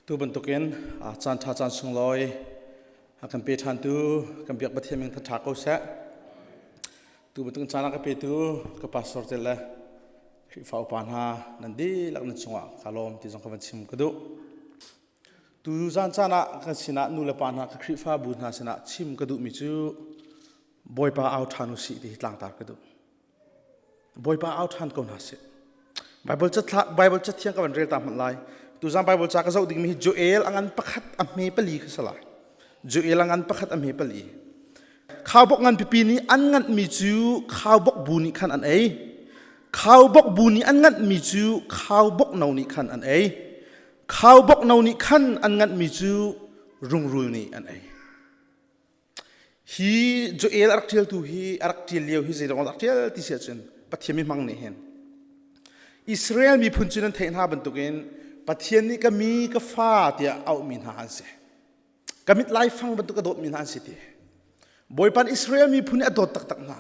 tu bentukin chan tha chan sung loi kan pe than tu kan biak bathiam ming tha ko sa tu bentuk chana ka pe tu ka pastor tela khi fau pan ha nan di lak nan chunga kalom ti jong ka van chim kadu tu zan chana ka sina nu le pan ha ka khri fa bu na sina chim kadu mi chu boy pa out thanu si ti tlang tar kadu boy pa out than ko na se bible chat thiang ka van rel tam lai tu zam bible cha ka zo ding mi joel angan pakhat ame pali ka sala joel angan pakhat ame pali khau bok ngan pipi ni an ngan mi chu khau bok bu ni khan an ei khau bok bu ni an ngan mi chu khau bok nau ni khan an ei khau bok nau ni khan an ngan mi chu rung rul ni an ei hi joel artiel tu hi artiel leo hi zero artiel ti se chen pathiami mang ne hen Israel mi phunchunan thein ha bantukin pathian ni kami ka fa tia au min ha an se kamit lai phang bantu ka dot min han se ti boypan Israel mi phun adot tak tak na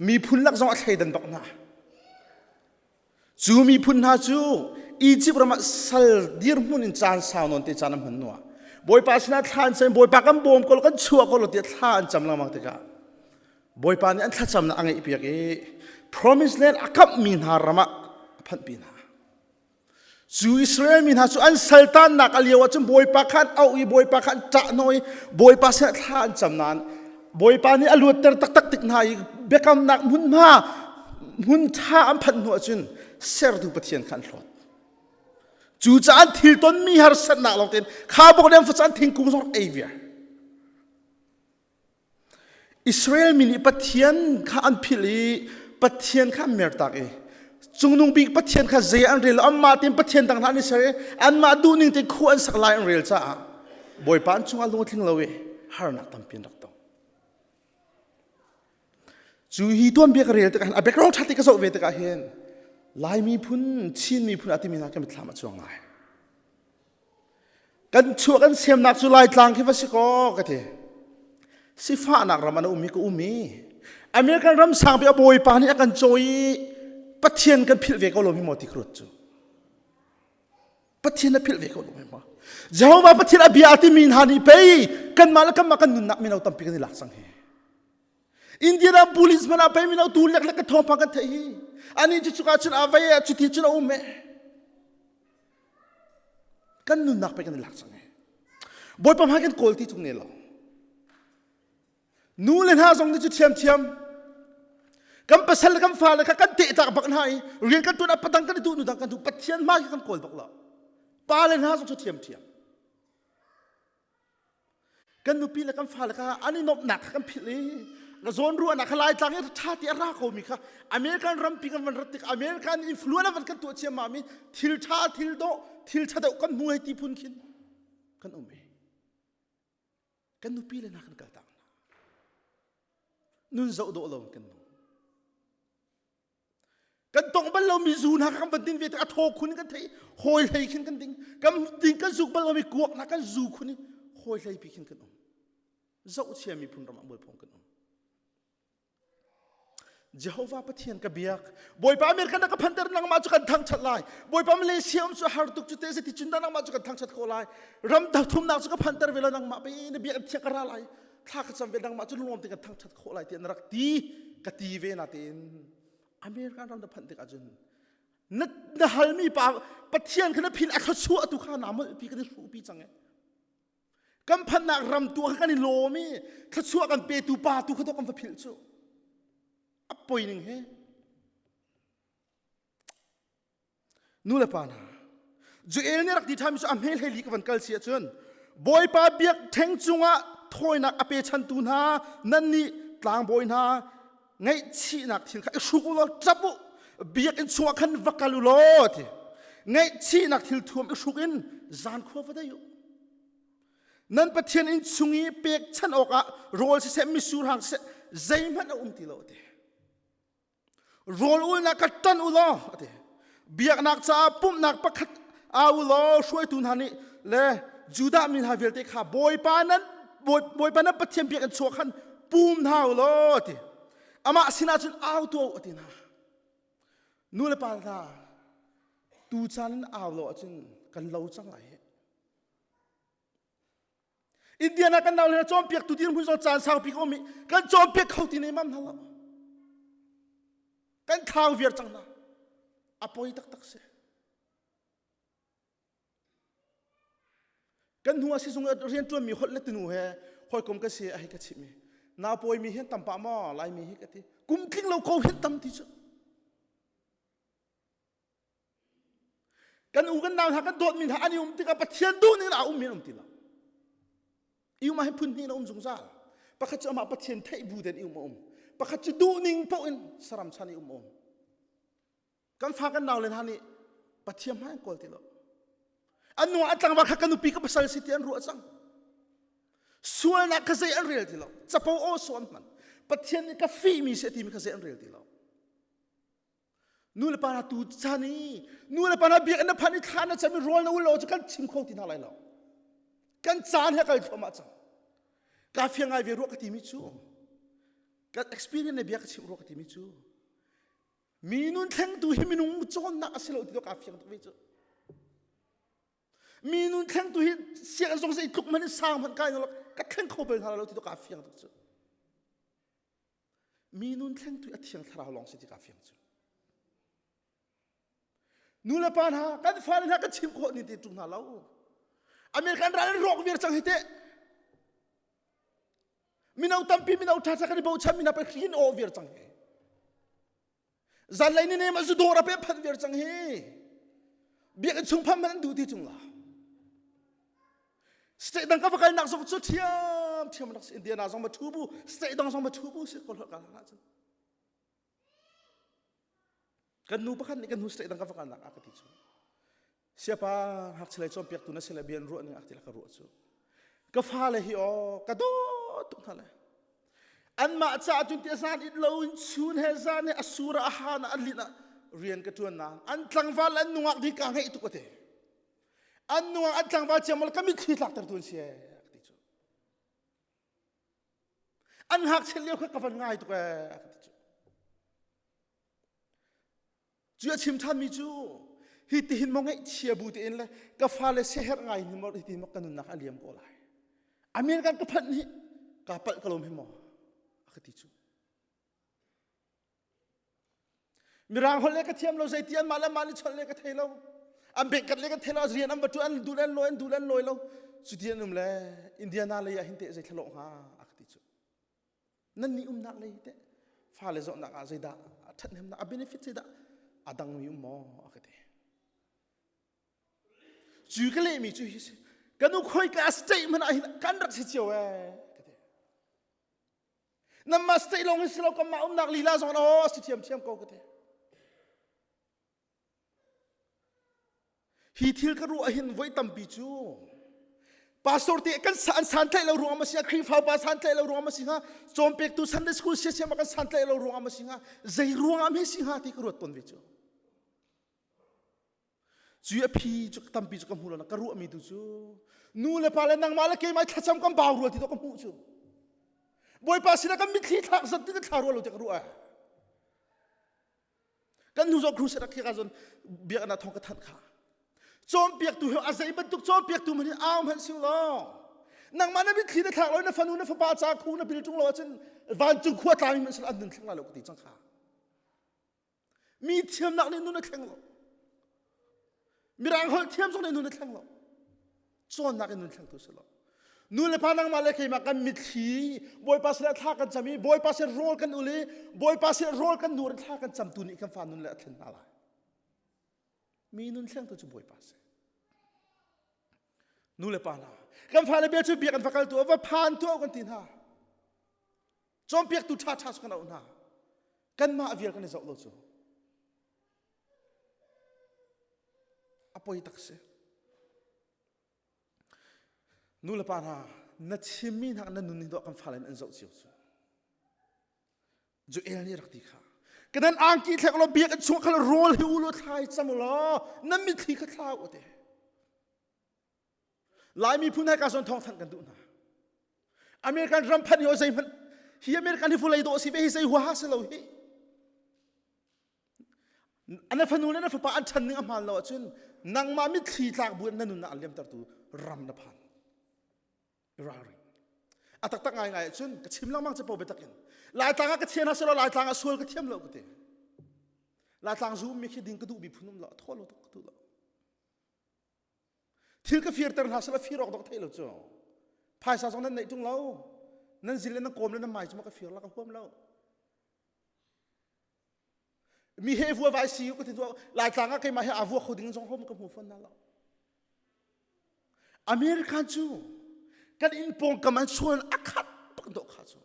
mi phun lak zong a thaidan bak na chu mi phun ha chu Egypt rama sal dir mun in chan saw non te chanam han no boypa sina than chen boypa kam bom kol kan chua kol ti than cham la mak te ka boypa ni an tha cham na angai piak e promise land akap min ha rama phan pin ha chu Israel min ha chu an sultan nak aliwa chum boypa khan au i boypa khan cha noi boypa se than cham nan boypa ni alut ter tak tak tik nai bekam nak mun ma mun tha am phan no chun ser du pathian khan thlot chu chan thil ton mi har san na lo ten kha bok dem fa chan thing kung sor avia Israel min pathian kha an phili pathian kha mer tak e chungnung big pathian kha ze an rel amma tim pathian tang thani sare an ma du ning te khu an sak lai an rel cha boypa an chunga lu thling lowe har nak tam pin rak to chu hi ton be ka rel te ka background thati ka so ve te ka hen lai mi phun chin mi phun ati mi na ka mi thlama chuanga kan chu kan sem nak chu lai tlang ki va si ko ka the si fa nak ramana umi ko umi American ram sang be boy pa ni akan choi pathian kan phil ve ko lo mi moti krut chu pathian na phil ve ko lo mi ma Jehovah pathian abiati min hani pe kan malakam makan nun nak minaw tampi kan lak sang he India na police man apay minaw tulak lak thom pa kan thai ani chu chuka chun avay chu ti chun umme kan nun nak pe kan lak sang he boy pam ha kan kolti chung ne lo nu len ha song ni chu thiam thiam kam pasal kam fa la kan te tak bak nai rian kan tu na patang kan tu nu dang kan tu pathian ma kan kol bak la pa len ha song chu thiam thiam kan nu pi la kan fa la ka ani nop nak kan phili na zon ru na khalai tlang tha ti ra ko mi kha American ram pi kan van ratik American influencer van kan tu che ma mi thil tha thil tha kan mu hai ti phun khin kan ume kan nu pi la na kan ka ta nun zo do lo kan kan tong ban lo mi zun ha kan ban tin ve ta tho khun kan thei hoi thei khin kan ding kam ding kan zuk ban lo mi kuak na kan zu khun hoi thei pi khin kan zo che mi phun ram bol phong kan Jehovah pathian ka biak boy pa America na ka phanter nang ma chu kan thang chat lai boy pa Malaysia chu har tuk chu te se ti chunda nang ma chu kan thang chat ko lai ram ta thum na chu ka phanter vela nang ma pe ne biak thia kara lai tha ka cham ve nang ma chu lom te ka thang chat ko lai ti rak ti ka ti ve na tin America ram da phan te ka jun na hal mi pa pathian khana phin a kha chu atu kha na ma pi ka su pi chang e kam phan na ram tu ka ni lo mi kha chu kan pe tu pa tu kha to kam fa phil chu appointing he nu le pana joel ne rak di tham chu amhel heli ka van kal sia chun boy pa biak theng chunga thoi nak ape chan tu na nan ni tlang boy na ngai chi nak thil kha su ko lo chapu biak in chunga khan vakalu lo ti ngai chi nak thil thum su in zan kho fa da yu nan pathian in chungi pek chan oka rol se mi sur hang se zaiman ti lo ti rol ul na katan ulo ate biak nak cha pum nak pakhat aulo shoi tun hani le juda min ha velte kha boy pa nan pathian biak an chok khan pum na ulo ate ama sina chun auto ate na nu le pa tha tu chan aulo achun kan lo chang lai India na kan naul chom piak tu tin mun so chan sang pi ko mi kan chom piak khau ti nei mam na lo kan thau vier chang na apoi tak tak se kan hua si sung rian tu mi hot le tinu he hoi kom ka se ai ka chi mi na poi mi hen tam pa ma lai mi hi ka ti kum tling lo ko hen tam ti chu kan u kan naul ha kan dot min ha ani ti ka pathian du ni na min ti la iu ma pun ni na zung zal pakhat cha ma pathian thai bu den iu ma pakhat cha du ning po in saram chani kan fa kan naw len hani pathiam ha kol ti lo anu atlang ba kha nupi ka pasal sitian ru achang sual na ka sei an real ti lo chapo o son man pathian ni ka fi mi se ti mi ka sei an real ti lo nu le pa na tu chani nu le pa na bi na phani thana chami rol na u lo kan chim kho ti na lai lo kan chan he kal thoma chang ka fiang ai ve ro ka ti mi chu ka experience ne bia ka chim ro ka ti mi chu minun theng tu hi minung chon na asilo ti ka fiang tu ve chu minun theng tu hi sia song sei tuk man sang man kai no ka theng kho bel hala lo ti ka fiang tu chu minun theng tu athiang thara long se ti ka fiang chu nu le pan ha kan fa na ka chim kho ni ti tung na lo American ran rock vir chang hite minau tampi minau tha cha ka bo cham mina pe khin o vir chang he zan lai ni ne ma zu dora pe phan vir chang he bi ka chung pham man du ti chung la stay dang ka fa kal nak so chu thiam nak India na song ma thu bu stay dang song ma thu bu se ko ka na chu kan nu pa kan ni kan hu stay dang ka fa kal nak ka ti chu siapa hak selai chom piak tu na selai bian ru ni akti la ka ru chu ka fa le hi o ka do tu khala an ma cha chun ti san it lo in chun he zan ne asura ahana alina rian ka tu na an tlang wal an nuak di ka ngai tu ko te an nuak an tlang wa chamal ka mi thi lak tar tu se akti chu an hak chelio ka van ngai tu ka akti chu chu chim than mi chu hi ti hin mongai chia bu ti in le ka fa le seher ngai ni mo ti mo kanun nak aliam ko lai American ka phat ni ka pal kalom hi mo akati chu mirang hol le ka thiam lo zai tian mala mali chol le ka thailo am be kat le ka thailo rian am batu an dulan loi lo chu tian le India na le ya hin te zai thalo ha akati chu nan ni nak le te fa le zo nak a zai da that nem na a benefit zai da adang mi mo akati chu ka le mi chu hi kanu khoi ka statement ai kan rak si chiao namma stay long is lo ka ma nak lila zon o si thiam ko ka te hi thil ka ru a hin voi tam pi chu pastor te kan san thai lo ruang ma sia khri fa pa san thai lo ruang ma singa chom pek tu Sunday school se ma kan san thai lo ruang ma singa zai ruang am he singa ti ka ru ton vi chu chu a phi chu tam pi chu ka mu lo na ka ru mi tu chu nu le pa le nang ma le ke mai thacham kam baw ru ti to ka mu chu boy pa sila ka mi thi thak zat ti ka tharo lo ti ka ru a kan nu zo kru se ra khi ka zon bia na thong ka that kha chom piak tu a zai ban tu chom piak tu man aw man sing lo nang ma na mi thi na thak lo na fanu na fa pa cha khu na bil tung lo chen van chu khwa ta mi man sal an din thang la lo ti chang kha mi thiam nak ni nu na thang lo mirang hol thiam song nu na thang lo chon nak nu thang tu se lo nu le panang ma le ke ma kan mi thi boy pa se tha kan chami boy pa se rol kan uli boy pa se rol kan nur tha kan cham tu ni kan fa nun le athen ala mi nun thang tu chu boy pa se nu le pa na kan fa le be chu bi kan fa kal tu va phan tu kan tin ha chom piak tu tha su kan na kan ma avial kan zo lo chu apoi tak se nu le pa na na chimi na na nun ni do kan phalen an zo chiu chu ju el ni rak ti kha kadan ang ki thek lo biak chu khal rol hi u lo thai chamulo na mi thi kha thla o te lai mi phun hai ka son thong thang kan du na American ram phan yo sai man hi American hi fulai do si ve hi sai wa ha se lo hi ana phanu na fa pa an than ning amal lo chun nang ma mi thi tlak bu na nun na aliam tar tu ram na phan Irari atak ngai chun ka chimlang mang che po betakin lai tanga ka chena selo lai tanga sul ka thiam lo ka te lai tang zu mi khi ding ka du bi phunum lo tholo to tu lo thil ka fir tar ha sala fir ok dok thailo cho phai sa song nan nei tung lo nan zil na kom na mai chma ka fir la ka huam lo mi he vua vai si ko ti do lai tanga kai ma he avu khoding jong hom ka mu fon na lo American chu kan in pong kaman suan akhat pak do kha chu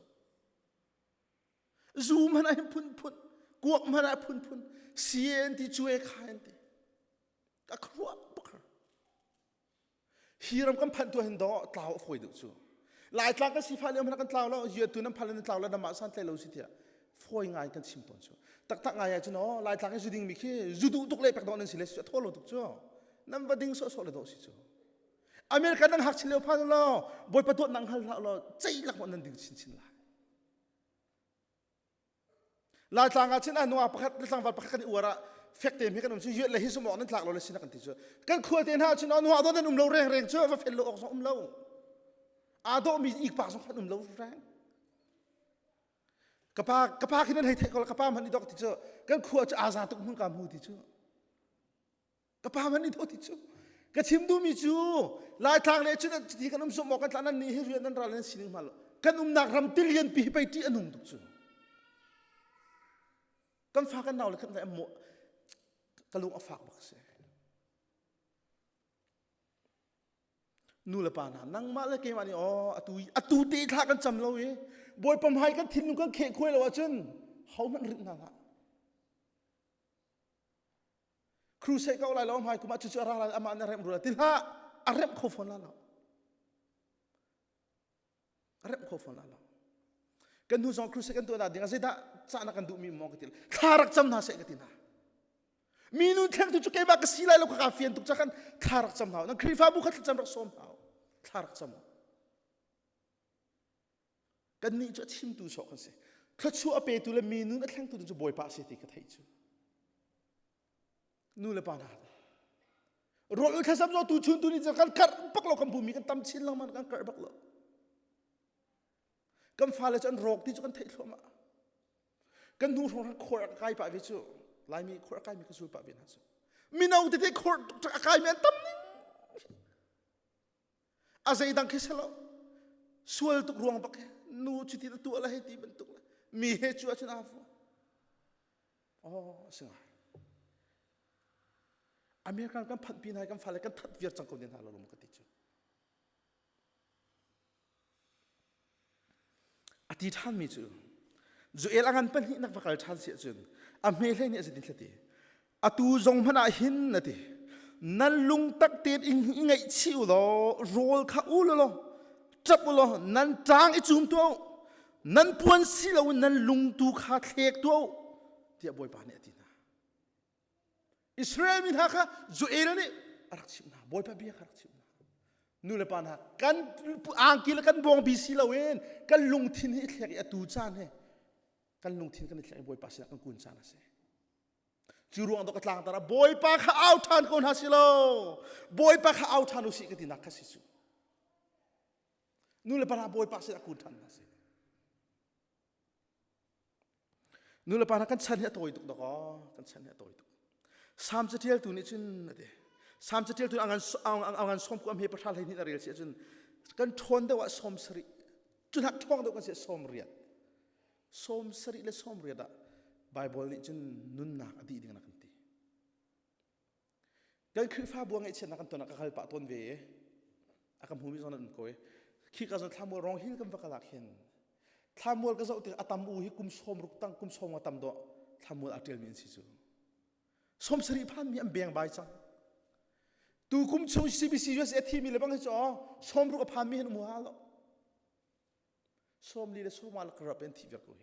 zoom hana phun kuak mana phun cn ti chu e khain ti ka khwa pak hiram kam phan to hin do tlaw foi du chu lai tlang ka si pha le man kan tlaw lo ye tu nam phalan tlaw la ma san tle lo si tia foi ngai kan sim pon chu tak ngai ya chu no lai tlang ka juding mi khi judu tuk le pak do nan si le tholo tuk chu nam ba ding so le do si chu America nang hak chileo pha lo boy patot nang hal lo chei lak mon nan ding chin la tanga chin anwa pakhat tlang wal pakhat uara fek te mi kan um chu ye le hi sumo nan tlak lo le sin kan ti chu kan khua ten ha chin anwa do nan lo reng chu va fel lo ok so lo a do mi ik pa so khan lo reng kapa khinan hei thai ko kapa man ni dok ti chu kan khua chu aza tuk mun kam hu ti chu kapa man ni do ti chu ka chim du mi chu lai thang le chu ti kan um so mo kan tlan ni hi rian nan ra len sining mal kan nak ram tilian pi pai ti anung tu chu kan fa kan naw le kan mo kalung afak bak se nu le pa na nang ma le ke ma ni atu ti tha kan cham lo e boy pam hai kan thin nu kan khe khoi lo chun hau man rit na laครูเสกเอาอะไรล้อมหายกุมาจุจาระอะไรอามาในเรื่องรู้ติละอาเรื่องโคฟอนละเราอาเรื่องโคฟอนละเรากันดูสองครูเสกกันตัวนั้นเดี๋ยวจะได้จานักกันดูมีมองกันติละขารักจำน่าเสกกันติละมีนู่นแทงตุจุกเก็บมากสิไลเราคาเฟ่นตุกจักกันขารักจำเท้านั่นครีฟ้าบุคคลจำรักสมเท้าขารักจำกันนี่จะชิมดูสองกันสิถ้าชัวเปตุละมีนู่นแทงตุจุบอยป้าเสติกันให้จูนู่นเลยปานาโรลข้าสับโซตูชุนตูนี่จะกันกัดปักเราคำพูมีกันตำชินเรามันกันกัดปักเรากันฟ้าเลยจนโรคที่จะกันเทลมากันดูของขวดไก่ป่าวิจูลายมีขวดไก่มีกระสุนป่าวินาจูมีนาอุติที่ขวดไก่มีอันตั้มนี่อาศัยดังคิดแล้วส่วนตุกรวงปักนู่นจุดที่ตัวอะไรที่บรรทุกมีเหตุชัวร์ชนะฟัวอ๋อสิงห์อเมริกันกันพัดปีนให้กันฟ้าเลยกันทัดเวียร์จังคนเดียนหาเราลงมากันติจูอธิษฐานมีจูจูเอลังันเป็นหินักวักลชาติเสียจุนอเมริกันเนี่ยจะดิ้นละทีอตูจงพนาหินนะทีนั่นลุงตักเตียนอิงไงชิวโลโรลข้าอูโลจับโลนั่นจางไอจุ่มตัวนั่นปวนสิโลนั่นลุงตูข้าเทกตัวที่อบวยปานเนี่ยทีอิสราเอลมีท่าค่ะจูเอลนี่รักชิมนะบอยพะเบียรักชิมนะนู่นเลยปานะกันอ่างกิลกันบองบีซีลาเวนกันลงทินให้เลี้ยตูจานให้กันลงทินกันเลี้ยบอยปาสิกันกุนจานะเสจูรวงตกกลางตาระบอยปาข้าเอาทานคนฮัสซิโลบอยปาข้าเอาทานอุสิกันที่นักฮัสซิซูนู่นเลยปานะบอยปาสิกันกุนทานนะเสนู่นเลยปานะกันฉันเนี่ยตัวอีกตกกันฉันเนี่ยตัวอีกสามเทียลตัวนี้จุนนะเดสามเทียลตัวอังสมกุมเหตุประทานให้นี่นาเรียลเสียจุนกันทนได้ว่าสมสริจุนหักท้องตัวกันเสียสมเรียดสมสริและสมเรียดอะไบเบิลนี่จุนนุนนักอดีตกันนักกันตีกันคือฟ้าบัวไงเช่นนักกันตัวนักขัลปะต้นเวอาการหูมิจฉานั่นก็เอขี้กันจนทำมัวร้องหิ้งกันฟักลักเห็นทำมัวก็จะอุติอัตมูหิกุมสมรุกตั้งกุมสมอัตมโดทำมัวอัตเทลมีนสิจูสมสริพันมีอันเบียงใบจังตูคุมชูซีบีซียูเอสเอทีมีเลยบ้างจ่อสมรู้กับพันมีเห็นมัวฮัลโหลสมลีเลยสมมาลกระเป็นที่เวียกูเฮ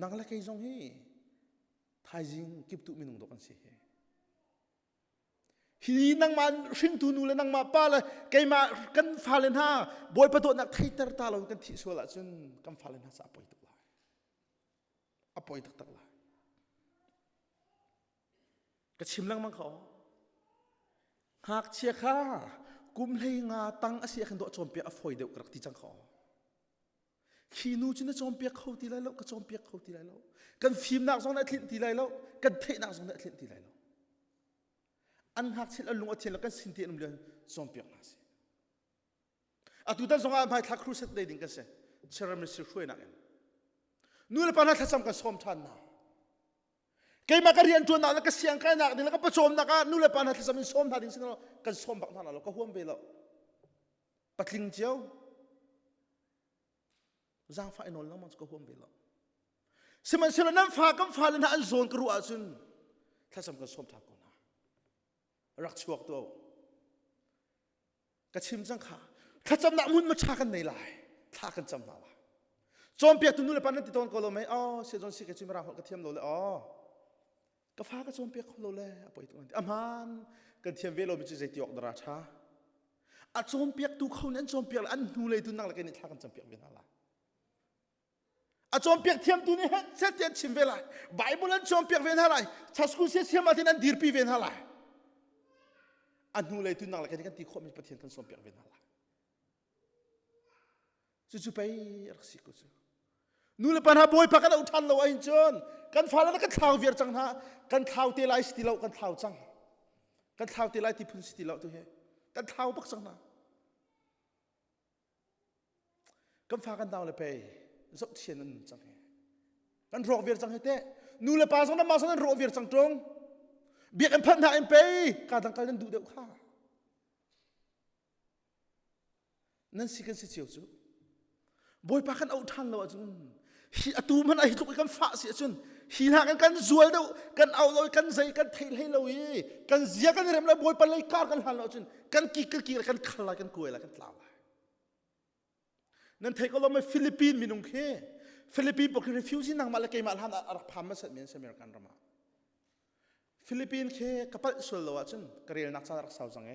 นังละแค่จงเฮไทยจิงกิบตุมินุงดกันสิเฮฮีนังมันชิงตูนูเลยนังมาป้าเลยแกมากันฟาเลนฮาบอยประตูนักไทยตร์ตาเรากันที่สวละจนกันฟาเลนฮาสะปอยตุกลายอปอยตุกตักลายก็ชิมลังมังเขาหากเชียข้า กุมเลยงาตั้งอาเซียขันโดจอมเปียอฟอยเดวกรักที่จังขอขีนูจินจอมเปียเขาตีไรแล้วก็จอมเปียเขาตีไรแล้วกันฟิล์มนักสองนัดตีไรแล้วกันเทนักสองนัดตีไรแล้วอันหักเช่นลุงอัดเช่นแล้วกันสินเทียนนุ่มเรียนจอมเปียนาสิอะตุตันสองอันไปทักครูเสร็จเลยดิ้งกันเสียเชื่อมันสิช่วยนักเองนู่นเลยปานัดทัศน์กันสมทันนะเกี่ยมาการเรียนตัวนักแล้วก็เสียงกันนักดิ้งแล้วก็ประชมนักนู่นเลยปานัดทัศน์มันสมทันดิ้งสินะกันสมบักทันแล้วก็ห่วงไปแล้วปัดลิงเจียวจางฟ้าอินอลแล้วมันก็ห่วงไปแล้วสมัยเสร็จนั้นฟ้าก็ฟ้าเลยนะอันโซนกรัวจุนทัศน์กันสมทักกันนะรักชวกตัวกระชิมจังขาถ้าจำหนักมุนมาชากันในลายท่ากันจำหนักละจอมเปียกตุนู่นเลยปานนั้นติดตอนก็รู้ไหมอ๋อเสียจนสิกระชิมราหกระเทียมโลเลยอ๋อกระฟ้ากระจอมเปียกเขาโลเลยอ่ะไปตรงนั้นอามันกระเทียมเวโลมิจิเจติออกดราชาอ่ะจอมเปียกตูเขานั้นจอมเปียกอันนู่นเลยตุนั่งเลยกันนี่ท่ากันจำเปียกเป็นอะไรอ่ะจอมเปียกเทียมตุนี่เสร็จเทียมชิมเวลาไบเบิลนั้นจอมเปียกเป็นอะไรชัสกุเสียเทียมมาที่นั่นดีร์ปีเป็นอะไรอันนู่นเลยตุนั่งเลยกันนี่กันตีข้อมีประเทศกันจอมเปียกเป็นอะไรจู่ๆไปรักสิกุจูนู่นเลยปัญหาบ่อยพักกันอุทานเราไอ้จนกันฟ้าแล้วกันเท้าเวียร์จังฮะกันเท้าเตลัยสติเรากันเท้าจังกันเท้าเตลัยที่พุ่นสติเราตัวเฮกันเท้าปักจังนะกันฟ้ากันดาวเลยไปจบเชียนนั่นจังเฮกันรอเวียร์จังเฮเต้นู่นเลยปัญหานั้นมาสันรอเวียร์จังตรงเบียกอันพันหาอันไปการตั้งการนั้นดูเดียวข้านั่นสิกันสิเจียวจูบ่อยปากกันเอาทันเราจุนฮีอตูมันไอ้ทุกกันฟ้าเสียจุนฮีหากันจวลเดียวกันเอาเรากันใจกันเทให้เราอีกันเสียกันเรื่องเราบ่อยปเลยการกันหันเราจุนกันกี่กันขลากันกุยละกันลาวนั่นเทก็เราไม่ฟิลิปปินส์มีนุ่งเคฟิลิปปินส์บอกคือ refugee นั่งมาแล้วเกี่ยมาหันอารักพามาสัตว์เมียนเสมียกันรามาฟิลิปปินส์เคกับปัจจุบันเราจุนกระเรียนนักสารรักษาจังเง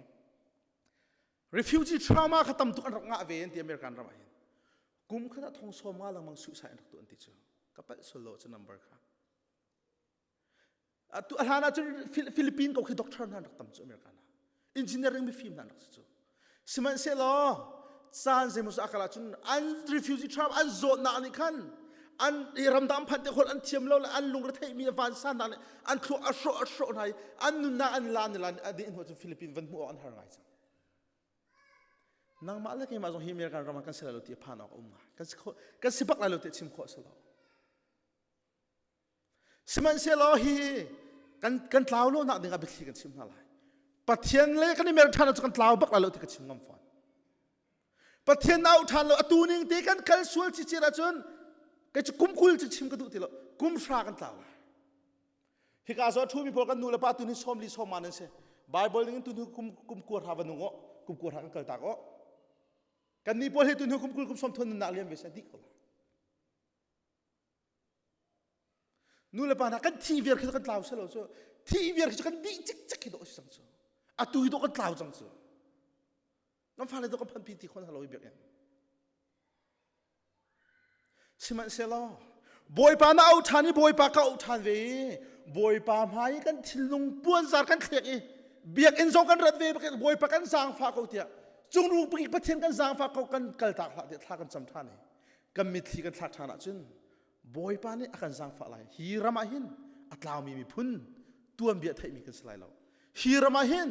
refugee trauma ขตั้มตุกันรักงาเวียนที่อเมริกันรามากุมขณะทองสวมาลังมังสุสายนักตัวอันติจูกับไปสโลจะนัมเบอร์ค่ะตัวอาหารอาจจะฟิลิปปินส์ก็คือด็อกเตอร์นั่นนักตั้มจูอเมริกันอินจิเนียริงมีฟิล์มนั่นนักจูสมัยเซลล์ซานเซมุสอาคาลาจุนอันรีฟิวจีทรัมอันโซนนั่นนี่ขันอันรำดำพันแต่คนอันเทียมเราอันลุงระเทมีฟานซานนั่นอันครัวอัชโรไหนอันนุนนาอันลานอันดีอินหัวจุฟิลิปปินส์วันมัวอันหาไรจังนางมาแล้วกี่มาส่งฮิมเมอร์กันรามากันเสร็จแล้วที่ผ่านออกมากันสิบักแล้วที่ชิมข้อสลาวสมัยเสร็จแล้วฮีกันเท้าโลนักดึงกับบิดกันชิมอะไรปัจเจียนเลยกันนี่เมร์ทันจะกันเท้าบักแล้วที่กันชิมงำฟันปัจเจียนเอาทันแล้วตัวนึงที่กันสวยจิระจนกันจะกุมคุยจะชิมกันดูทีละกุมฟรากันเท้าฮิกาซอทูมีพอกันนูละป้าตัวนี้ชมลีชมมันนั่นสิไบเบิลนี่ตัวนี้กุมกวดหาวันนุ่งกุมกวดหากันเกิดตากกันนี่พอให้ตัวนี้คุมสมทนนักเรียนเวสดิกละนู่นเลยปานะกันทีวีร์คิดกันเล่าเสร็จแล้วทีวีร์คิดกันดีจิกคิดโอ้ยจังจ้ะอะตุยตัวกันเล่าจังจ้ะน้ำฟ้าเลยตัวกันพันปีที่คนฮัลโหลอีเบียร์สิมันเสร็จแล้วบอยปานะเอาทานี่บอยปาก็เอาทานเวบอยปาหายกันทิลงป้วนซาร์กันเขียกเบียร์อินโซกันรัดเวบอยปากันสร้างฟ้าเขาเตี้ยจงรู้ปีประเทศกันสร้างฟ้าเขากันกัลตากหลักเด็ดท่ากันจำท่านี่กันมิตรกันทักท่านะจุนบอยปานี่อากันสร้างฟ้าอะไรฮีรามาหินอัตลาวมีพุ่นตัวเบียดไทยมีกันสลายเราฮีรามาหิน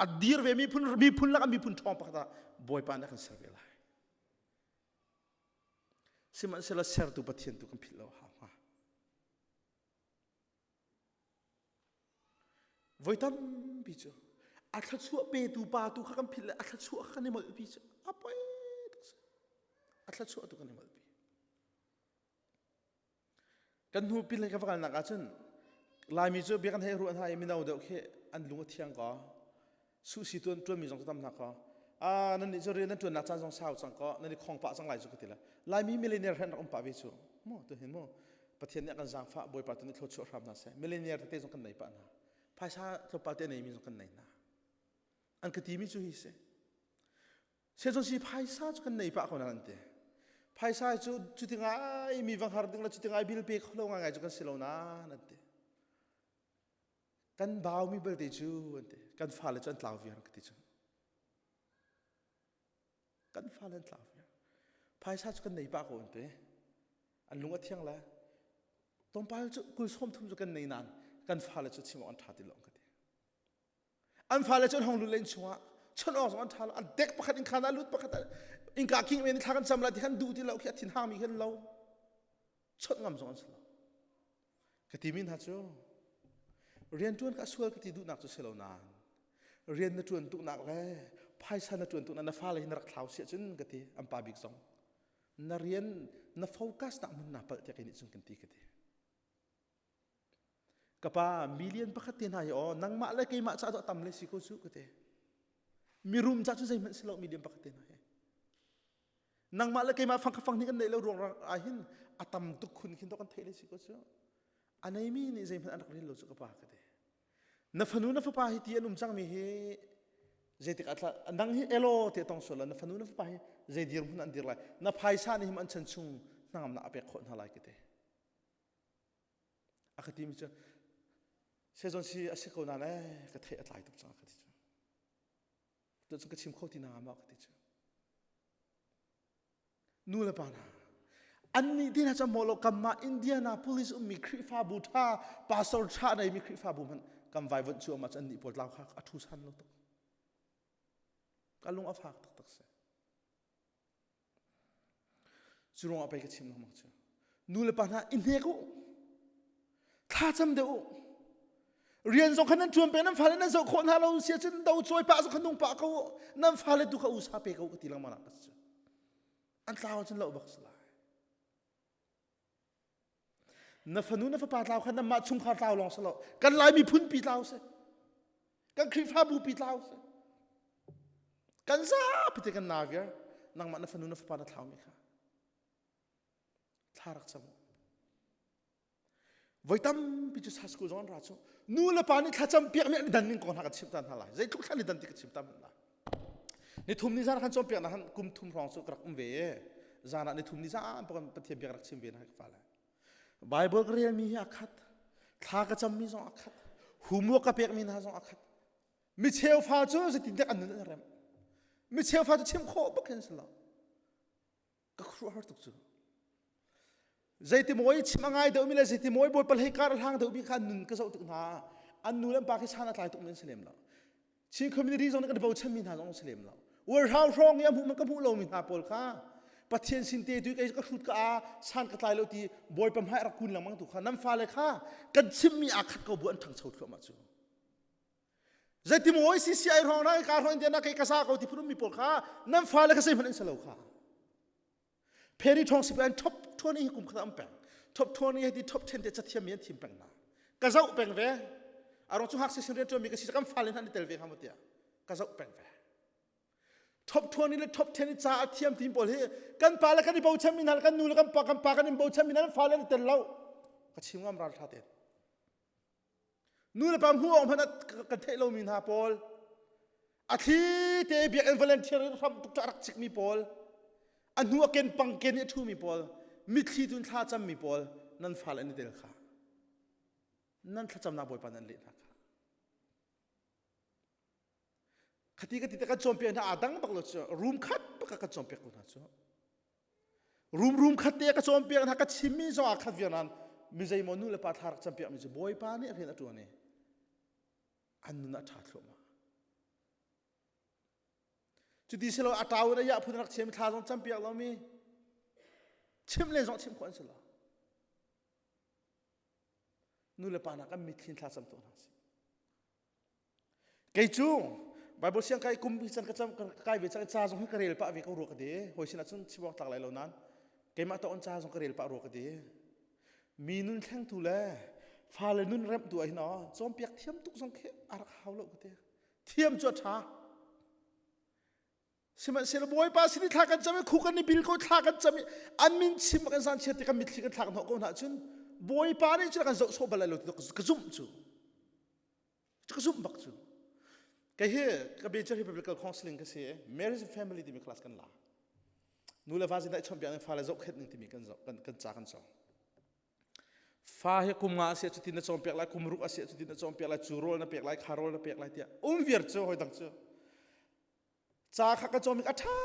อัดดีร์เวมีพุ่นแล้วก็มีพุ่นทองปะตาบอยปานี่กันเสียเวลาสิมันเสละเสร์ตุประเทศตุกันพิลเราหามาไว้ตั้มพิจอาทัชัวเปตูปาตูข้ากันพิลอาทัชัวข้ากันในมัลปีอาไปอาทัชัวตูกันในมัลปีกันหูพิลเลยกับกันนักอาจารย์ลายมีจูเบียกันให้รู้อันไหนมีน่าอุดเอาแค่อันลุงเทียงก็สุสิตัวมีจงจะทำนักก็นั่นนี่จะเรียนนั่นตัวนักจันทร์จงสาวจังก็นั่นนี่ของปะจังไรจุกติละลายมีมิลเลนเนียร์เห็นรักป่าวิจูมั่วตัวเห็นมั่วประเทศนี้กันจังฟ้าบอยปาตัวนี้เขาชั่วทำนั่นเสียมิลเลนเนียร์ที่จงกันไหนปะนะภาษาตัวปาเตนไหนมีจงกันไหนนะอันกติมีจูฮิเสเชื่อจงสีภาษาจงกันไหนปะคนนั้นเตะภาษาจูจุดที่ไงมีวังหาร์ดิ้งแล้วจุดที่ไงบิลเปกเขาลงไงจงกันสิโลนานั่นเตะกันบ่าวมีเบลติจูนั่นเตะกันฟ้าเลยจนลาวเวียนกติจู กันฟ้าเล่นลาวภายชาติกันในปากคนเตะอันลุงก็เที่ยงแล้วตรงไปจุกุศลทุ่มจุกันในนั้นกันฟ้าเลยจุดชิมอันทัดที่ลงกันเตะอันฟ้าเลยจุดห้องลุเล่นชัวฉันออกจากอันทัดอันเด็กประคัดอินขานาลุดประคัดอินกาคิงเวนทากันจำละที่ขันดูที่เราแค่ทิ้งห้างมีแค่เราฉันงำจากอันสละกติมินฮัจโจเรียนจวนก็สวยกติดูนักจุดเสลานานเรียนนักจวนตุนักเลยภายชานักจวนตุนักนักฟ้าเลยนักข่าวเสียจนกติอันปาบิกซองนักเรียนนักโฟกัสนักมันนับเปิดจากนี้จนกันตีกติกับป้ามิเลียนประคัดที่ไหนอ๋อนังมาเลยกี่มาจะต้องทำเลยสิโคสุกติมีรุมจัดจุดใจมันสลบมิเลียนประคัดที่ไหนนังมาเลยกี่มาฟังนี่กันในเรารวงอาหินอาตมตุกคุณขินต้องกันเทเลยสิโคสุอันนี้มีนี่ใจมันอันนั้นเราจะกับป้ากันเดนับฟันูนับป้าฮิตีนุ่มจังมีเฮใจติดอัตละนังฮิเอโลเตตองโซลนับฟันูนับป้าฮิใจดีรุมนันดีไรนับภายชานี่มันชันชุงนังมันอาเปกคนอะไรกันเดอาคติมิจเชื่อจนชีอาศัยคนนั้นเอ๊ะก็เทอะไรตุกจังกันดิจ้ะจนก็ชิมข้าวที่น้ำมากกันดิจ้ะนู่นเลยป้านะอันนี้ที่น่าจะมองเรากำมาอินเดียนาโพลิสมีคริฟาบูธาปาสอร์ชาในมีคริฟาบูมันกำไว้วันชัวมาจันนี่ปวดเราค่ะอัทุสันเราตุกกันลงอาฝากตักเสจุลงอาไปก็ชิมน้ำมันจ้ะนู่นเลยป้านะอินเดียกูท่าจำเดียวเรียนส่งขนาดชวนไปน้ำฟ้าเลยนั่นส่งคนหาเราเสียจนเราช่วยป้าส่งขนมป้าเขาน้ำฟ้าเลยดูเขาอุตส่าห์ไปเขาก็ตีลังมาหนักกันจ้ะอันตรายจนเราบักสลายนับฟันูนับป้าเราขนาดมาชุ่มขาเราลองสลบกันลายมีพุ่นปีเราเสกันคริฟ้าบูปีเราเสกันซาพิธีกันนาเวียนังมานับฟันูนับป้าเราไม่ค่ะท่ารักสมวัยตั้มพิจิตรสกุลจอนราชนู่นละป่านนี้ข้าจำเปียกเนี่ยดันนิ่งก่อนหากันชิมตันหาไรใจทุกท่านนี่ดันติดชิมตันมันละในทุ่มนี้จานขันจอมเปียกนะขันกุมทุ่มรองสุกรักเวจานในทุ่มนี้จานปกติปฏิบัติเปียกรักชิมเวนะก็ฟ้าเลยไบเบิลก็เรียนมีอาคัดท่าก็จำมีสองอาคัดหูมัวก็เปียกมีนะสองอาคัดมิเชลฟาจูจะติดเด็กอันนั้นอะไรมิเชลฟาจูชิมโคบกันสิละก็ครัวหัวตุกจูใจที่มวยชิมง่ายเดี๋ยวมีเลยใจที่มวยบอยปลายการทางเดี๋ยวมีการนุนก็จะตุกนาอันนู้นปากีสถานอะไรตุกนั้นเสลียมแล้วชิงคอมมิวนิตี้ตรงนั้นก็เดี๋ยวฉันมีทางตรงเสลียมแล้วว่าเราร้องเนี่ยมันก็พูดเรามีทางปอลค่ะประเทศสินเตตุยก็ชุดก็สันก็ตายแล้วที่บอยปั๊มให้รักคุณหลังมั่งตุกค่ะน้ำฟ้าเลยค่ะกันชิมมีอาคัดก็บุญทางชาวทั่วมาจูใจที่มวยซีซีไอร้องนะการร้องเดียนะใครกระซ่าเขาที่พูดมีปอลค่ะน้ำฟ้าเลยก็ใส่มันเองเสลียวค่ะเพรีทองสิบเป็นท็อป20กุมขดามแปงท็อป20ให้ที่ท็อป10เดชเทียมยันทีมแปงนะกระเจ้าแปงเวอารมณ์ชุหักเสียงเรียนจนมีกระสิกรรมฟ้าเลยท่านในเตลเวคำว่าเดียกระเจ้าแปงเวท็อป20และท็อป10นี่จ้าเทียมทีมบอลเฮกันปาแล้วกันที่บ่าวแชมป์มินัลกันนู่นแล้วกันปากันที่บ่าวแชมป์มินัลฟ้าเลยเตลเราก็ชิมงามราชาเตนนู่นแล้วปั๊มหัวของพนักกันเทเรามินฮาปอลอาทิตย์เตบียนวอลเลนเทียร์ทำตุกตารักชิกมีปอลอันหัวเกนปังเกนเนี่ยทูมีปอลมิดที่ตุนท่าจำมีปอลนั่นฟ้าเลยนี่เดลค่ะนั่นท่าจำนาบอยปานันเล่นค่ะคดีก็ติดกับจอมเปียนอาดังบักเลยจ้ะรูมคัดบักกับจอมเปียนคนนั้นจ้ะรูมคัดเตะกับจอมเปียนหักกับชิมมี่จ้ะอาคัดเวียนันมิใจมนุษย์เลยปาทารักจอมเปียนมิใจบอยปานี่เรียนตัวนี้อันนู้นทัดลงมาจุดที่เราอัตราวนายะพูดนักเชื่อมท่าจอมเปียนเรามีชิมเล่นสองชิมคนสิละนู่นเลยปานักก็มีทิ้งท่าจำตัวนั้นสิเกจูไบเบิลเสียงใครกุมพิจารณาจำใครเวชจ้าจงให้กระเริลปะเวกรู้กันดีหอยสินะจนชิบอกตักไหลเหล่านั้นเกมาตอนจ้าจงกระเริลปะรู้กันดีมีนุ่นแข่งตัวแลฟ้าเลยนุ่นเริ่มตัวไอ้หนอจอมเปียกเทียมตุกสังเกตอารักเขาเหล่ากันดีเทียมจวดช้าใช่ไหมเสร็จบอยป้าสิท่ากันจำไม่คู่กันในบิลเขาท่ากันจำอันมินชิมกันสันเชื่อที่กันมิดที่กันท่ากันหัวกันหาจุนบอยป้านี่จะกันโซ่บาลเลยตัวกระซุ่มจูกระซุ่มบักจูก็เฮ้ก็เบเจอร์ฮิปเปิลคอนซัลทิงก็เสีย marriage family ที่มีคลาสกันละนู่นเลยฟ้าสิได้ชมเปียนฟ้าเลยจบเห็ดหนึ่งที่มีกันจากกันสองฟ้าเฮคุมงาเสียจุดที่นั่นจอมเปียกไรคุมรุกเสียจุดที่นั่นจอมเปียกไรจูโร่นั่นเปียกไรคาร์โร่นั่นเปียกไรเดียเวียร์เจ้าหอยดังเจ้าจากข้าก็จอมอีกอัฐา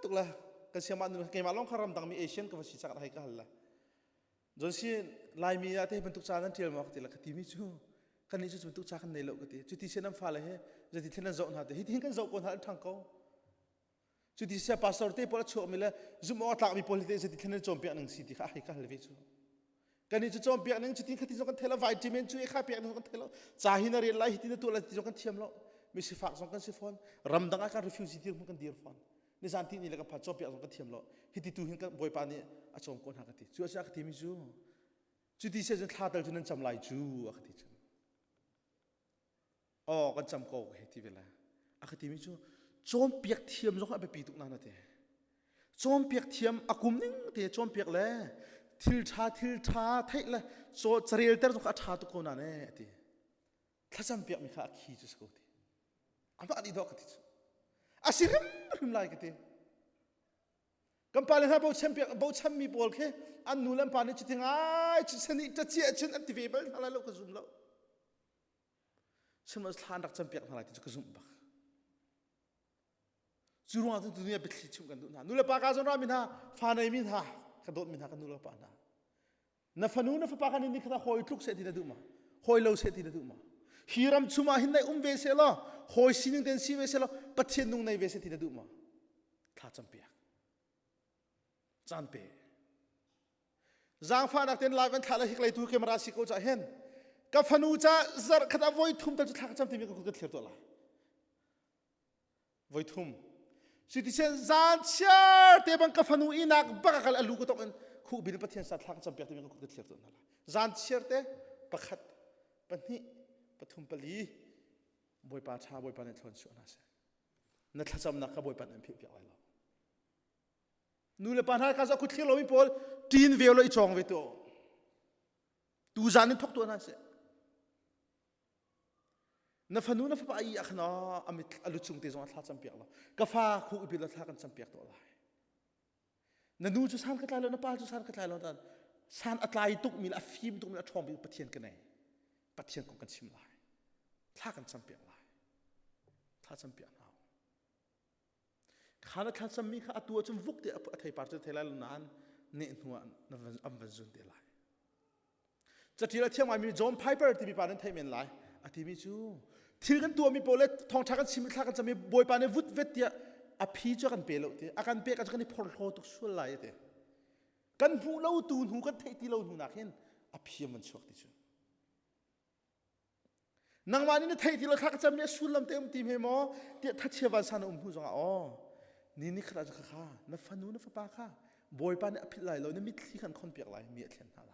ตุกละกันเสียมันเกมาลองคารมดังมีเอเชียนกับสิจักรให้กันละจนสิลายมีอะไรเป็นตุกจานันเทียมมาติละกติมิจูกันนี้จะเป็นตุกจากันในโลกติจุดที่เสียน้ำฟ้าเลยจะที่เท่านั้นโจนหาแต่ที่กันโจคนหาทางเขาจุดที่เสียพาสปอร์ตพอละชั่วมีละจุดมอตากมี politics จะที่เท่านั้นโจมเปียกหนึ่งสิที่ข้าให้กันเลยจูกันนี้จะโจมเปียกหนึ่งจุดที่ขัดที่โจกันเทละวิตามินจุดข้าเปียกหนึ่งกันเทละจ่าหินาเรียนไล่ที่นั่นตัวละที่โจกันเทียมแล้วมีสิฟักโจกันสิฟอนรำดังอาการ refuse ที่มันกันดีร์ฟอนนี่สันตินี่เลยกับพัดโจมเปียกโจกันเทียมแล้วที่ที่ตัวหินกันบอยปานี่อาจจะคนหากติจุดที่ขัดที่มิจูจุดที่เสียจนท่าเตลจนนั้นจำลายจูอาขัดที่จูอ๋อกันจำโกเหตุที่เวลาอาขัดที่มิจูโจมเปียกเทียมจงเอาไปปีตุกนั่นนะเตะโจมเปียกเทียมอากุมนิ่งเตะโจมเปียกเลยทิลชาเท่เลยโจจเรียลเตอร์จงอาชาตุกคนนั่นเองเตะถ้าจำเปียกมีข้าขี้จุสกูเตะอันนั้นอีดอกติจูอาศิริมไล่กันเตะกัมพาเลนะบ่ชัมเปียกบ่ชัมมีบอลแค่อันนู้นลำพานี่จุดที่ง่ายจุดสนิทจะเจี๊ยบอันที่เวเบิลอะไรลูกก็ซุ่มแล้วฉันมาทานรักชัมเปียกอะไรที่จะก็ซุ่มบักจูรังตัวนี้เป็นสิ่งกันดูนะนู่นละปากาจนรามินฮะฟานายมินฮะกระโดดมินฮะกันนู่นละปานะนัฟนูนัฟปากานี่นี่คือหอยทุกเสตินะดูมาหอยเลวเสตินะดูมาฮิรัมชุมาหินในเวสเซลล์หอยสินิงเดนซีเวสเซลล์ปัจเจนุงในเวสเซตินะดูมาท้าจัมเปียกจานเปจางฟ้านักเต้นไลฟ์เป็นท่าละฮิกไลตูเกมราสิโกจะเห็นกับฟนูจะซาร์ขดาไว้ทุ่มแต่จะทักจำที่มีคนก็เทียบตัวละไว้ทุ่มสิ่งที่เช่นจานเชื่อเตบังกับฟนูอินักบักกันลูกก็ต้องคู่บินประเทศสัตว์ทักจำเปียกที่มีคนก็เทียบตัวนั่นละจานเชื่อเตประคัดปนิปฐุมปลีบอยปาชาบอยปาเนทอนชวนาเสนัทจำนักกับบอยปาเนพิเปียกอะไรเรานู่นเลยปัญหาการจะคุยที่เราไม่พอทีนเวลเลยจองเวตัวตูจานิทกตัวนั่นเสนัฟนูนัฟปะอีอักนาอมิตอลุจุงเตจงอัลลาจำเปียกเรากาฟ้าคู่อิบิลลากันจำเปียกตัวอะไรนั่นนู่นจุดสันกัตลายแล้วนับป้าจุดสันกัตลายแล้วนั่นสันอัตลายตุกมีละฟิมตุกมีละทองมีปะเทียนกันไหนปะเทียนของกันชิมลายท่ากันจำเปียกลายท่าจำเปียกเราข้าท่านสมีข้าตัวจมวุกเดียบไทยปาร์ตเทลาลนานเนหัวนับวันจุนเดลายจะทีละเที่ยงวันมีจอมไพเปอร์ที่มีปานนั้นไทยเมนลายอาทิมิจูทีกันตัวมีโปรเลตทองทักกันชิมทักกันจะมีบอยปานในวุฒเวทเดียอภิจกันเปล่าเดียอาการเปกันจะกันในพอร์โลตุกสุดลายเดียกันหูเล่าตูนหูกันเทติเล่าหูนักเห็นอภิมันชวกติจูนางวันนี้เทติเล่าทักกันจะมีสุดลำเต็มทีมเฮมอเดียทัชเชวันสานหูจงอ๋อนี่ขราชข้านับฟันูนับปาข้าบอยปานอภิไลเราเนี่ยมิตรที่ขันคนเปียกไหลมีเทียนอะไร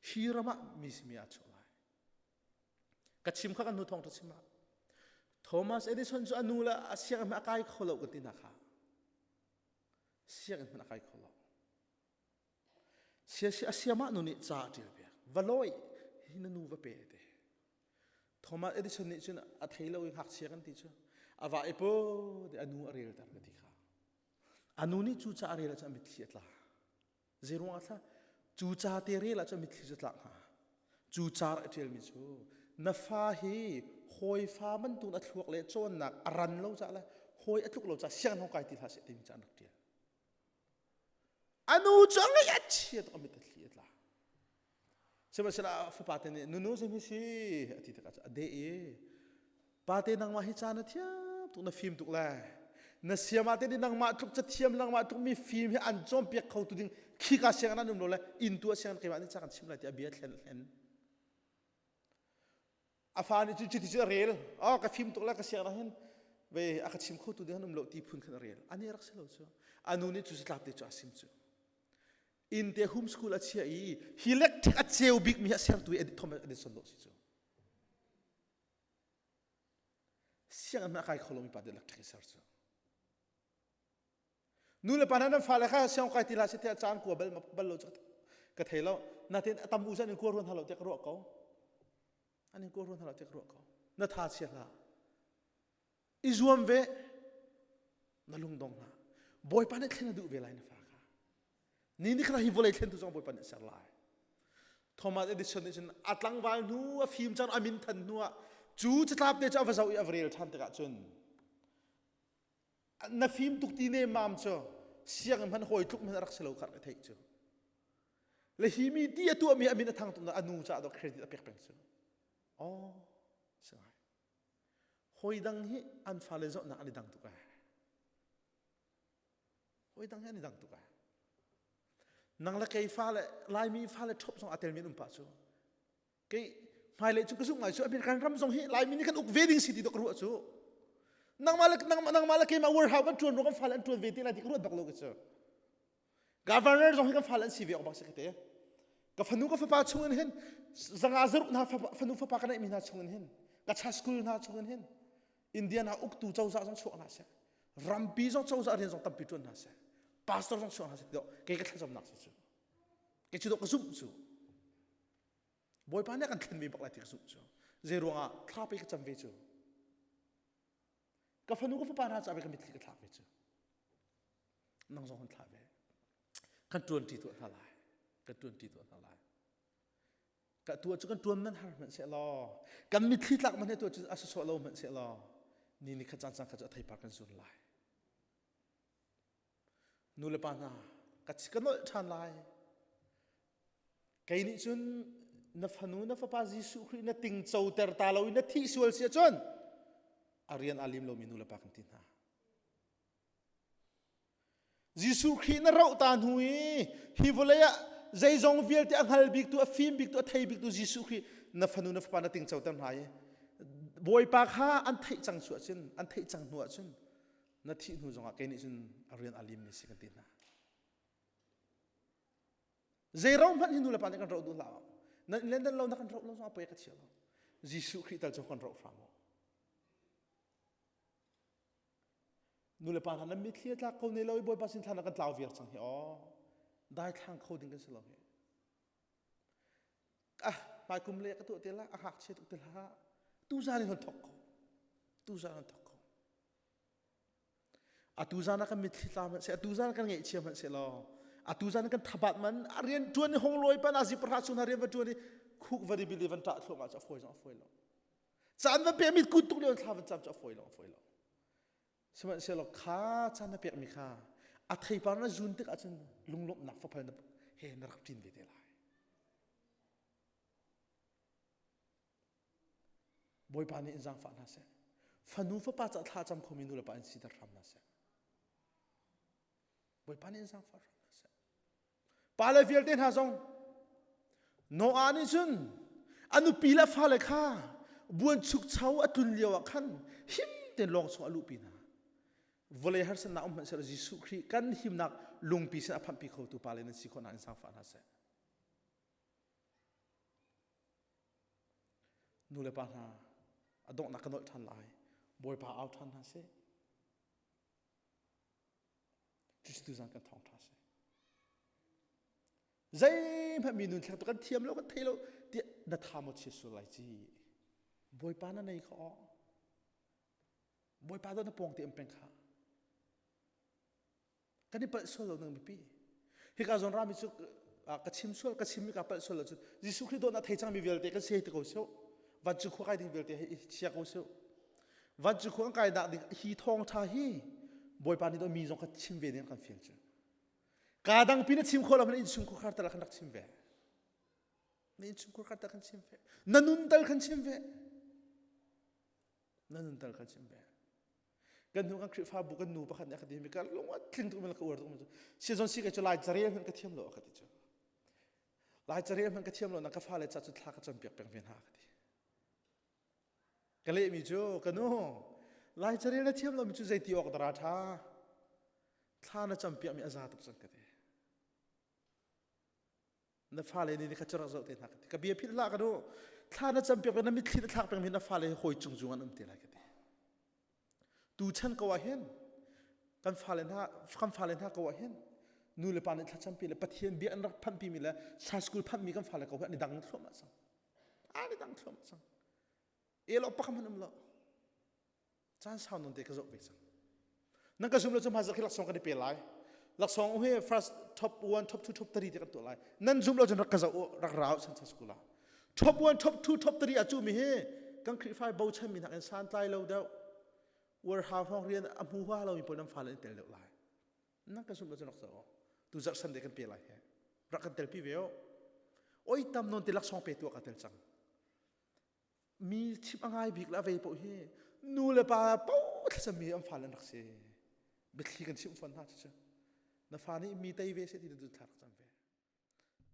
ฮีรามะมีสมีอาชลายกัดชิมข้ากันนูทองตัดชิมะโทมัสเอดิสันจะอนุละเสียงมันอะไรขลุ่กันที่นักข้าเสียงมันอะไรขลุ่เสียมะนุนี่จ่าเดียวเปียกวลอยหินนูวะเปเดโทมัสเอดิสันนี่จนอัฐิเราอีกหักเสียกันที่จ้าอาวาเอโปเดอนูอารีลตาร์กติข้าอนูนี่จูจ่าอารีลจะมิตรเสียตลาเจรุงอัลลาจูจ่าเตรีลจะมิตรเสียตลาฮะจูจ่าเทลมิจูนัฟาฮีหอยฟ้ามันตุนอัตลุกเลจวนนักอรันเราจะละหอยอัตลุกเราจะเสียงของกายติลาเสติมิจานักเดียอนูจังยัดเชียตก็มิตรเสียตลาใช่ไหมสละฟ้าปาเตนนูจะมีสิอธิตกัจเดเอปาเตนังมาฮิจานะเทียบตุกนัฟิมตุกแลนัสยามาเตดินังมาตุกจะเทียมนังมาตุกมีฟิมให้อันจอมเปียกเขาตุดิงขี้กาเสียงนั้นนุ่มโลเลยอินตัวเสียงนั้นเกี่ยวกับจากการชิมอะไรที่อเบียดเห็นอาฟานี่จุดที่จะเรียลอ๋อกับฟิมตุกแลกับเสียงนั้นเว้ยอากับชิมเขาตุดิงนุ่มโลตีพุ่นขึ้นเรียลอันนี้รักเสียแล้วจ้ะอันนู้นนี่จุดที่ลับเดจ้ะซิมจ้ะอินเตอร์โฮมสคูลอาเชียอีฮิเล็กที่อาเจียวบิ๊กมีเสียงตัวเอ็ดทอมเอ็ดสันโลสิจ้ะเสียงมันอะไรขลุ่มไปเดลักทริสร์จ้ะนู่นเลยปานนั้นฟ้าเลยค่ะเสียงใครที่ลาเสียจานกัวเบลโลจ้ะกระเทยแล้วนาทีตำอุจันนี่กัวรุนฮัลโหลเจ้ากรัวเขาอันนี้กัวรุนฮัลโหลเจ้ากรัวเขานาทาเชียละอิจวมเวนั่ลุงดงนะบอยปานนี่เข่นดูเวลาในฟ้าค่ะนี่ขณะฮิวเลยเข่นตุจงบอยปานนี่เสียลายทอมัสเอดิสันนี่ฉันอัตลังวานัวฟิล์มจันอามินทันนัวจูจะทับเดชอวาซาอุอัฟเรียลทันตะกัจจน na phim tuk ti ne mam cho siang man hoi tuk man rak selo khar ka thei cho le hi mi ti atu mi amina thang tu na anu cha do credit a pek pek cho oh sai hoi dang hi an fa le zo na ani dang tu ka hoi dang hi ani dang tu ka nang la kai fa le lai mi fa le thop song atel min pa cho cái mai lệ chúng cái dụng ngày xưa bên kan ram song hi lai mi ni kan uk wedding city do kru chu nang mala ke ma war how kan tuan ro kan falan tuan veti la dik ru bak lo ke chu governor song hi kan falan cv ok bak sekete ka fanu ka fa pa chungen hen zanga zaruk na fanu fa pa kan mi na chungen hen ka cha school na chungen hen india na uk tu chau sa song chu na se rampi song chau sa ren song tam pi tuan na se pastor song chu na se do ke ka thajam nak se chu ke chu do ka zum chu boy pa ne kan thlen mi bak la tik zum chu zero nga thla pe ka cham ve chu ka fanu ka fa pa na cha be ka mit ka thla ve chu nang song han thla ve kan tuan ti tu tha lai ka tuan ti tu tha lai ka tu chu kan tuan man har man se lo kan mit thli tlak man he tu chu asa so lo man se lo ni ni kha chan chan kha thai pa kan sun lai nu le pa na ka chi kan no than lai kai ni chun na fanu na fa pa jisu khri na ting chau ter ta lo na thi sual sia chon arian alim lo minu la pa kan tin ha jisu khri na rau tan hui hi volaya zai zong vial te anghal bik tu a fim bik tu a thai bik tu jisu khri na fanu na fa pa na ting chau tam hai boy pa kha an thai chang su chin an thai chang nu chun na thi nu zonga ke ni chun arian alim ni si kan tin ha zai rau man hinu la pa kan rau du la na len dan lo na kan rau lo so apoy ka chialo jisu khri tal chong kan rau fra mo nu le pa na mi thlia tla ko ne lo boy pa sin thana kan tlaw viar chang hi dai thang kho ding kan se lo he mai kum le ka tu te la a hak che tu te la tu za ni hon thok ko tu za na thok ko a tu za na kan mi thla man se a tu za na kan ngai che man se lo a tu za na kan thabat man arian tuan ni hong loi pa na ji pra chun arian va tuan ni khuk va ri believe ta thlo ma cha foi lo chan va pe mi ku tu le thla van cham cha foi lo seman se lo kha chan na pe mi kha a thei pa na jun tek a chen lunglop nak fa phal na he na rak tin ve de lai boy pa ni injang fa na se fanu fa pa cha tha cham khomi nu la pa in si da ram na se boy pa ni injang fa ram na se pa la vial ten ha song no ani chun anu pila fa le kha buan chuk chau atun liawa khan him ten long so alu pina volei har san na man se jisu khri kan him nak lung pi sa pham pi kho tu pa le na si khona injang fa na se nu le pa na adong na kanol than lai boy pa out than ha se just tu zang kan thong tha se zai pha mi nun thak to kan thiam lo kan thelo ti na tha mo che su lai chi boy pa na nei kho boy pa do na pong ti empeng kha kan ni pa so lo nang mi pi hi ka zon ra mi chu ka chim sol ka chim mi ka pa so lo chu jisu khri do na thai chang mi vel te ka se te ko so wat chu khai ding vel te chia ko so wat chu khong kai da ding hi thong tha hi boy pa ni do mi zong ka chim ve den kan fiel chu ka dang pi na chim khol am ni chim ko khar ta la kan dak chim ve ni chim ko khar ta kan chim ve nanun dal kan chim ve nanun dal kan chim ve kan nu kan khri fa bu kan nu pa khan academic ka longa thling tu mel ka ur tu si zon si ka chu lai chare man ka thiam lo ka ti chu lai chare man ka thiam lo na ka fa le cha chu thla ka cham pek pek ven ha ka ti ka le mi chu ka nu lai chare na thiam lo mi chu zai ti ok dara tha thla na cham pek mi aza tu chang ka ti na fa le ni ka chara zo te na ka ti ka bi phit la ka do thla na cham pek na mi thli na thak pek mi na fa le hoi chung chung an um te la ka ti tu chan ko wa hen kan falen ha ko wa hen nu le pan thla cham pi le pathian bi an rak phan pi mi la sa school phan mi kan fale ko ni dang thlo ma sang ani dang thlo ma sang e lo pa kam nam lo chan sao non te ka zo be sang nang ka zum lo cham ha za khilak song ka de pe lai lak song he first top 1 top 2 top 3 te kan to lai nan zum lo jan rak ka za rak rao san sa school la top 1 top 2 top 3 a chu mi he kan khri fai bo cham mi na kan san tai lo da war ha phong rian amu wa lo mi ponam fa len tel lo lai na ka sum lo janok so tu jak san de kan pe lai he ra kan tel pi veo oi tam non telak song pe tu ka tel chang mi chip angai bik la ve po he nu le pa po sa mi am fa len nak se bet khi kan sim fan ha cha na fa ni mi tai ve se ti du thak cham ve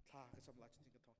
tha ka cham la chin ka thong